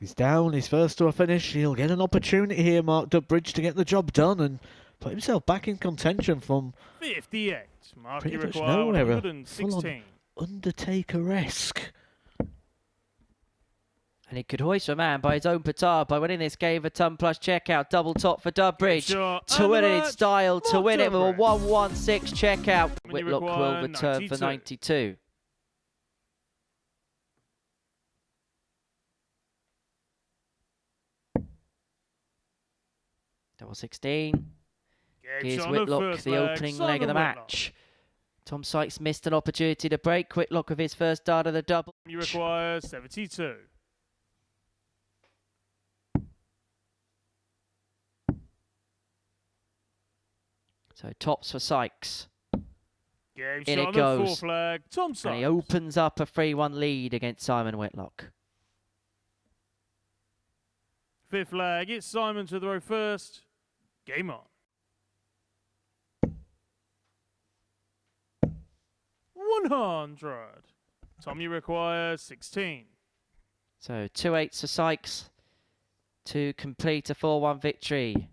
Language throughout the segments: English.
He's down, he's first to a finish. He'll get an opportunity here, Mark Duckbridge, to get the job done and put himself back in contention from 58. Mark, pretty you much require nowhere. 116. Undertaker-esque. And he could hoist a man by his own petard by winning this game for ton plus checkout. Double top for Duckbridge. To win it in style, to win it with a 116 checkout. Whitlock will return for 92. Double 16. Here's Whitlock, the opening leg of the match. Tom Sykes missed an opportunity to break. Whitlock with his first dart of the double. You require 72. So tops for Sykes. Game In shot it goes. 4 flag. Tom Sykes. And he opens up a 3-1 lead against Simon Whitlock. 5th flag. It's Simon to throw first. Game on. 100. Tom, you require 16. So 2 8s for Sykes to complete a 4-1 victory.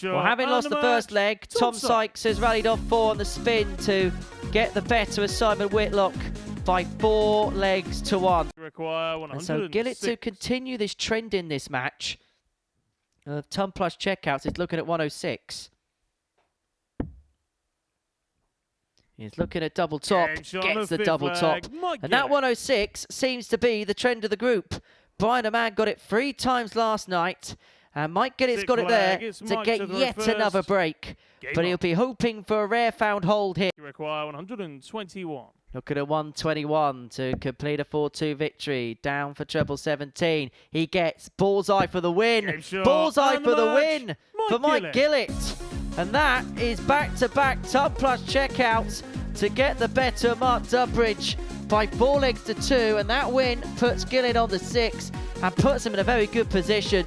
Well, having lost the first leg, Tom Sykes has rallied off 4 on the spin to get the better of Simon Whitlock by 4 legs to 1. And so Gillett to continue this trend in this match of ton plus checkouts is looking at 106. He's looking at double top, gets the double top. And that 106 seems to be the trend of the group. Brian O'Man got it 3 times last night. And Mike Gillett's got it there to get yet another break. But he'll be hoping for a rare found hold here. You require 121. Looking at 121 to complete a 4-2 victory. Down for treble 17. He gets bullseye for the win. Bullseye for the win for Mike Gillett. And that is back-to-back ton plus checkouts to get the better of Mark Duckbridge by 4 legs to 2. And that win puts Gillett on the 6 and puts him in a very good position.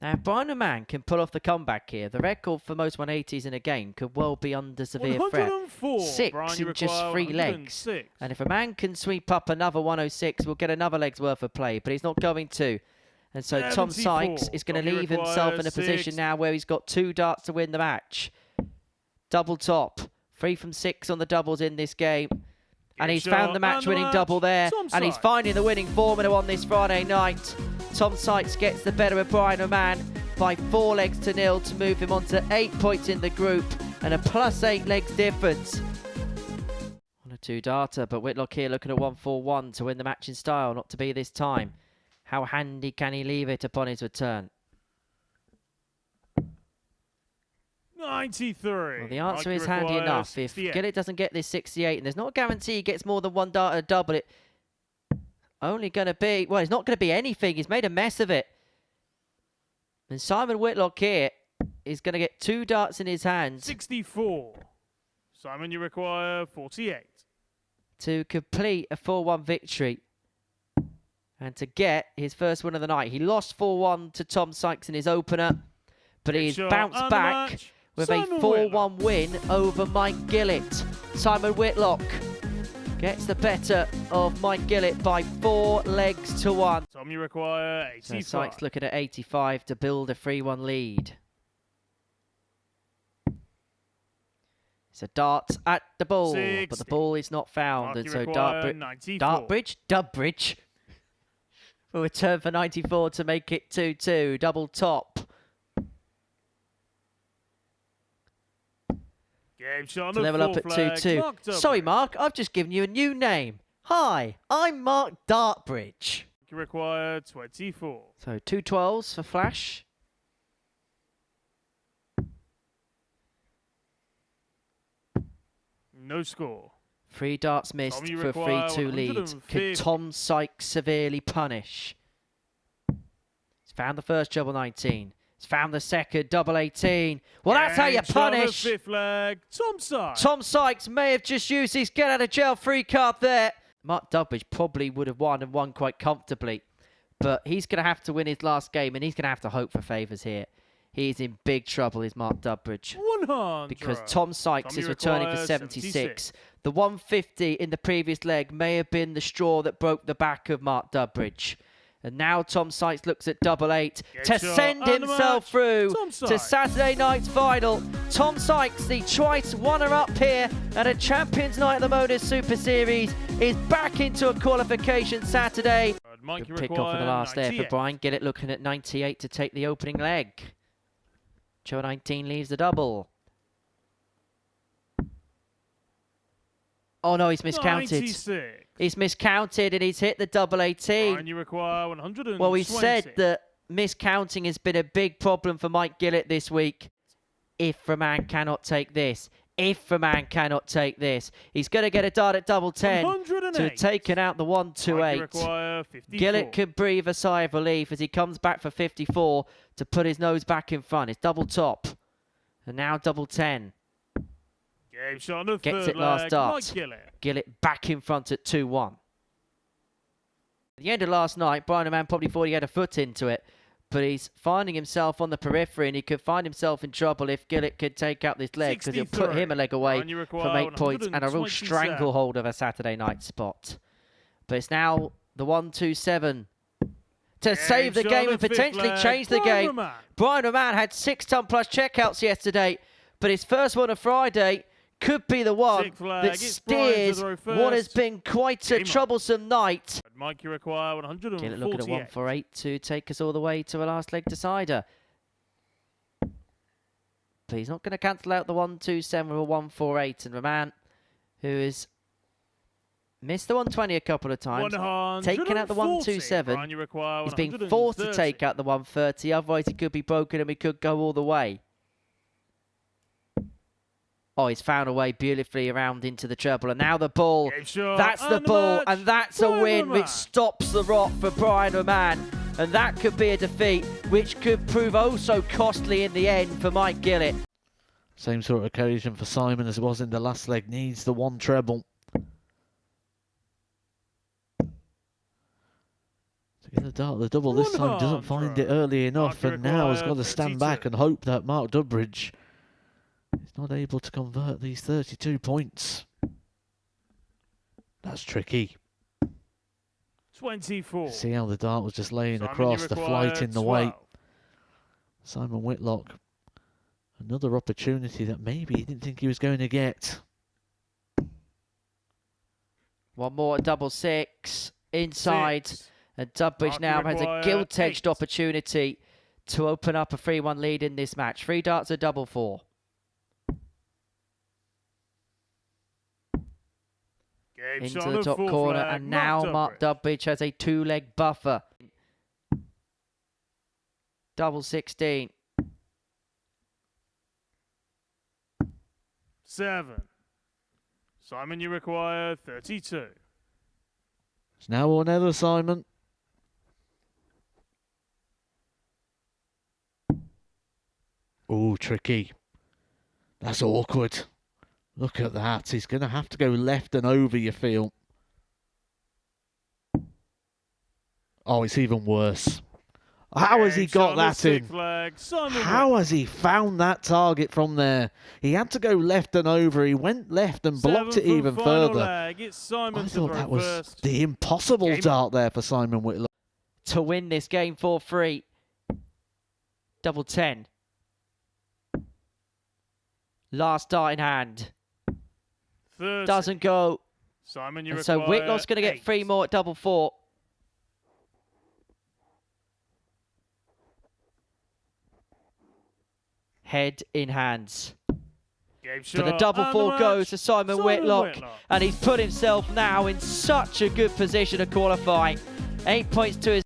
Now, if Brian O'Man can pull off the comeback here, the record for most 180s in a game could well be under severe threat. 6 in just 3 legs. And if a man can sweep up another 106, we'll get another leg's worth of play, but he's not going to. And so Tom Sykes is going to leave himself in a position now where he's got 2 darts to win the match. Double top. 3 from 6 on the doubles in this game. And he's found the match-winning double there. And he's finding the winning formula on this Friday night. Tom Sykes gets the better of Brian O'Man by 4 legs to 0 to move him on to 8 points in the group and a +8 legs difference. On a 2 darter, but Whitlock here looking at 141 to win the match in style, not to be this time. How handy can he leave it upon his return? 93. Well, the answer is handy enough. If Gillett doesn't get this 68, and there's not a guarantee he gets more than 1 dart at a double, it only going to be, well, it's not going to be anything. He's made a mess of it. And Simon Whitlock here is going to get 2 darts in his hands. 64. Simon, you require 48. To complete a 4-1 victory. And to get his first win of the night. He lost 4-1 to Tom Sykes in his opener. But he's bounced back with a 4-1 win over Mike Gillett. Simon Whitlock gets the better of Mike Gillett by 4 legs to 1. Tom, you require 85. So Sykes looking at 85 to build a 3-1 lead. It's a dart at the ball, 60. But the ball is not found. Mark, and so Duckbridge will return for 94 to make it 2-2. Double top. To level up at 2-2. Sorry, Mark, I've just given you a new name. Hi, I'm Mark Duckbridge. You require 24. So 2 12s for Flash. No score. 3 darts missed for a 3-2 lead. Could Tom Sykes severely punish? He's found the first treble 19. He's found the second double 18. Well, that's how you punish. 5th leg. Tom Sykes. Tom Sykes may have just used his get out of jail free card there. Mark Duckbridge probably would have won and won quite comfortably. But he's going to have to win his last game and he's going to have to hope for favours here. He's in big trouble, is Mark Dubridge. 100. Because Tom Sykes is returning for 76. The 150 in the previous leg may have been the straw that broke the back of Mark Dubridge. And now Tom Sykes looks at double 8 to send himself through to Saturday night's final. Tom Sykes, the twice runner-up here at a Champions Night at the Modus Super Series, is back into a qualification Saturday. Good pick off in the last there for Brian Gillett, looking at 98 to take the opening leg. Joe 19 leaves the double. Oh no, he's miscounted. 96. He's miscounted and he's hit the double 18. And you require 120. Well, we said that miscounting has been a big problem for Mike Gillett this week. If a man cannot take this, if a man cannot take this, he's going to get a dart at double 10 to have taken out the 128. Gillett can breathe a sigh of relief as he comes back for 54 to put his nose back in front. It's double top. And now double 10. Gets it last dart. Gillett back in front at 2-1. At the end of last night, Brian O'Man probably thought he had a foot into it, but he's finding himself on the periphery and he could find himself in trouble if Gillett could take out this leg, because it'll put him a leg away from 8 points and a real stranglehold of a Saturday night spot. But it's now the 1-2-7 to save the game and potentially change the game. Brian O'Man had 6-ton plus checkouts yesterday, but his first one on Friday could be the one that steers what has been quite a troublesome night. Mike, you require 148. Gillett looking at 148 to take us all the way to a last leg decider. But he's not going to cancel out the 1-2-7 with a 148. And Roman, who has missed the 120 a couple of times, taken out the 1-2-7. He's been forced to take out the 130, otherwise he could be broken and we could go all the way. Oh, he's found a way beautifully around into the treble. And now the ball. That's the ball. And that's a win which stops the rot for Brian O'Man. And that could be a defeat which could prove oh so costly in the end for Mike Gillett. Same sort of occasion for Simon as it was in the last leg. Needs the 1 treble. To get the dart, the double this time doesn't find it early enough. And now has got to stand back and hope that Mark Dubridge is not able to convert these 32 points. That's tricky. 24. See how the dart was just laying across, the flight in the way. Simon Whitlock, another opportunity that maybe he didn't think he was going to get. One more at double 6 inside. And Dubridge now has a gilt-edged opportunity to open up a 3-1 lead in this match. 3 darts at double 4. Into the top corner, and now Mark Dubridge has a 2-leg buffer. Double 16. 7. Simon, you require 32. It's now or never, Simon. Oh, tricky. That's awkward. Look at that. He's going to have to go left and over, you feel. Oh, it's even worse. How has he got that in? How has he found that target from there? He had to go left and over. He went left and blocked it even further. I thought that was the impossible dart there for Simon Whitlock. To win this game for free. Double 10. Last dart in hand. 30. Doesn't go. Simon, you and so Whitlock's going to get 3 more at double 4. Head in hands. So the double 4 goes to Simon Whitlock. And he's put himself now in such a good position to qualify. 8 points to his...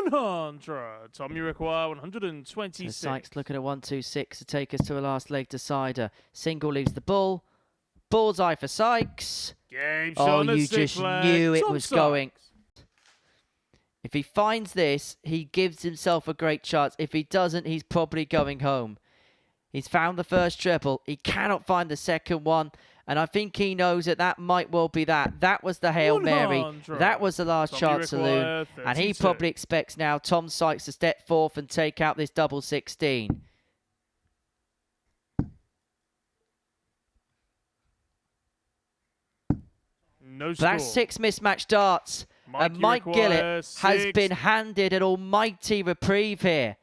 Tom, you require 126. So Sykes looking at 126 to take us to a last leg decider. Single leaves the bull. Bullseye for Sykes. Oh, you just knew it was going. If he finds this, he gives himself a great chance. If he doesn't, he's probably going home. He's found the first treble. He cannot find the second one. And I think he knows that that might well be that. That was the Hail Mary. 100. That was the last Tommy chance saloon. required And he 32. probably expects now Tom Sykes to step forth and take out this double 16. No But score. that's 6 mismatched darts. And Mike Gillett has been handed an almighty reprieve here.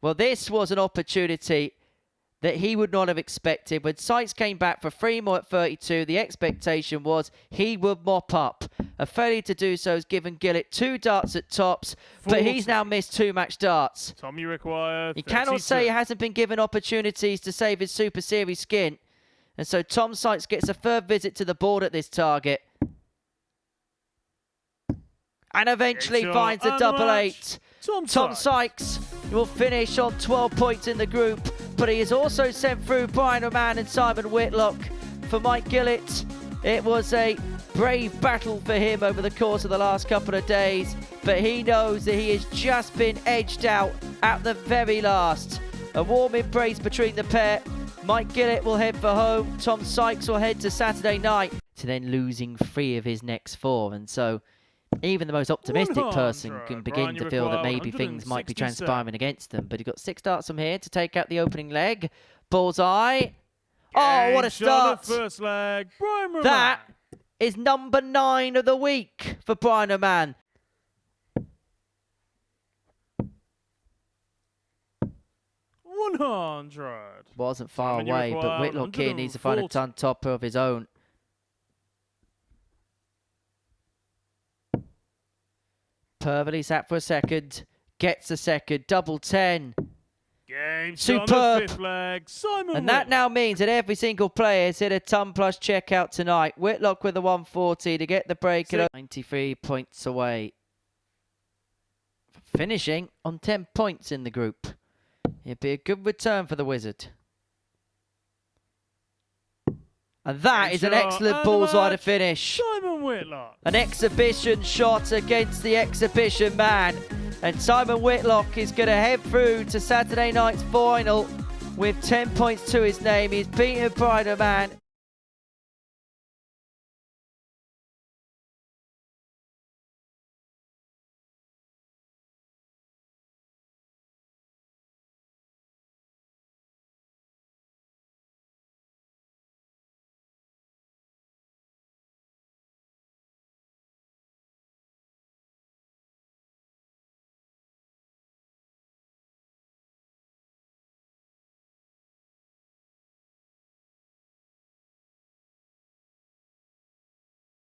Well, this was an opportunity that he would not have expected. When Sykes came back for 3 more at 32, the expectation was he would mop up. A failure to do so has given Gillett 2 darts at tops, 40. but he's now missed 2 match darts. Tommy required He 32. cannot say he hasn't been given opportunities to save his Super Series skin. And so Tom Sykes gets a third visit to the board at this target. And eventually finds a double 8. Tom Sykes will finish on 12 points in the group, but he has also sent through Brian O'Man and Simon Whitlock. For Mike Gillett, it was a brave battle for him over the course of the last couple of days, but he knows that he has just been edged out at the very last. A warm embrace between the pair. Mike Gillett will head for home. Tom Sykes will head to Saturday night, to then losing 3 of his next 4, and so even the most optimistic person can begin to feel that maybe things might be transpiring against them. But he got 6 darts from here to take out the opening leg. Bullseye. Oh, what a start. First leg. That is number 9 of the week for Brian O'Man. Wasn't far away, but Whitlock here needs to find a ton topper of his own. Perfectly sat for a second, gets a second, double 10. Superb. And that now means that every single player has hit a ton plus checkout tonight. Whitlock with a 140 to get the break at 93 points away. Finishing on 10 points in the group. It'd be a good return for the Wizard. And that is an excellent bullseye to finish. Simon Whitlock. An exhibition shot against the exhibition man. And Simon Whitlock is going to head through to Saturday night's final with 10 points to his name. He's beaten Brian O'Man.